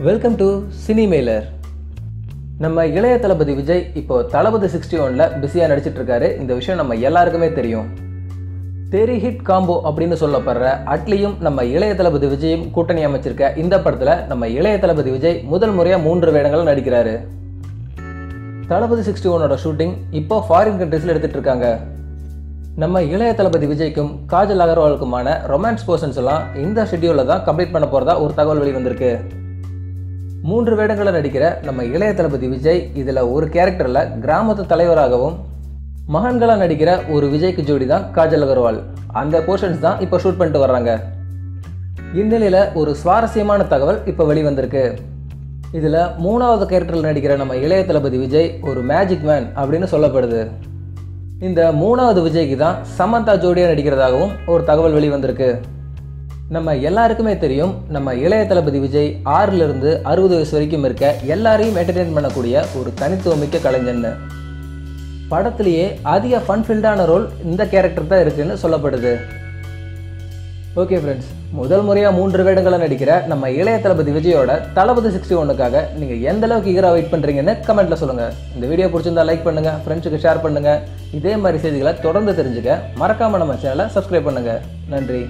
Welcome to சினிமெய்லர். நம்ம இளைய தளபதி விஜய் இப்போ தளபதி 61ல பிஸியாக நடிச்சிட்டு இருக்காரு. இந்த விஷயம் நம்ம எல்லாருக்குமே தெரியும். தெரி ஹிட் காம்போ அப்படின்னு சொல்லப்படுற அட்லியும் நம்ம இளைய தளபதி விஜயும் கூட்டணி அமைச்சிருக்க இந்த படத்தில் நம்ம இளைய தளபதி விஜய் முதல் முறையாக 3 வேடங்கள் நடிக்கிறாரு. தளபதி 61ஓட ஷூட்டிங் இப்போ ஃபாரின் கண்ட்ரீஸில் எடுத்துட்டு இருக்காங்க. நம்ம இளைய தளபதி விஜய்க்கும் காஜல் அகர்வாலுக்குமான ரொமான்ஸ் போர்ஷன்ஸ் எல்லாம் இந்த ஷெட்யூலில் தான் கம்ப்ளீட் பண்ண போகிறதா ஒரு தகவல் வெளிவந்திருக்கு. 3 வேடங்களை நடிக்கிற நம்ம இளைய தளபதி விஜய் இதில் ஒரு கேரக்டரில் கிராமத்து தலைவராகவும், மகன்களாக நடிக்கிற ஒரு விஜய்க்கு ஜோடி தான் காஜல் அகர்வால். அந்த போர்ஷன்ஸ் தான் இப்போ ஷூட் பண்ணிட்டு வர்றாங்க. இந்நிலையில் ஒரு சுவாரஸ்யமான தகவல் இப்போ வெளிவந்திருக்கு. இதில் 3வது கேரக்டரில் நடிக்கிற நம்ம இளைய தளபதி விஜய் ஒரு மேஜிக் மேன் அப்படின்னு சொல்லப்படுது. இந்த 3வது விஜய்க்கு தான் சமந்தா ஜோடியாக நடிக்கிறதாகவும் ஒரு தகவல் வெளிவந்திருக்கு. நம்ம எல்லாருக்குமே தெரியும், நம்ம இளைய தளபதி விஜய் 6லிருந்து 60 வயசு வரைக்கும் இருக்க எல்லாரையும் என்டர்டெயின் பண்ணக்கூடிய ஒரு தனித்துவமிக்க கலைஞன்னு. படத்திலேயே அதிக ஃபன்ஃபில்டான ரோல் இந்த கேரக்டர் தான் இருக்குன்னு சொல்லப்படுது. ஓகே ஃப்ரெண்ட்ஸ், முதல் முறையாக 3 வேடங்களை நடிக்கிற நம்ம இளைய தளபதி விஜயோட தளபதி 61க்காக நீங்கள் எந்த அளவுக்கு ஈகராக வெயிட் பண்ணுறீங்கன்னு கமெண்ட்டில் சொல்லுங்கள். இந்த வீடியோ பிடிச்சிருந்தா லைக் பண்ணுங்கள், ஃப்ரெண்ட்ஸுக்கு ஷேர் பண்ணுங்கள். இதே மாதிரி செய்திகளை தொடர்ந்து தெரிஞ்சுக்க மறக்காமல் நம்ம சேனலை சப்ஸ்கிரைப் பண்ணுங்கள். நன்றி.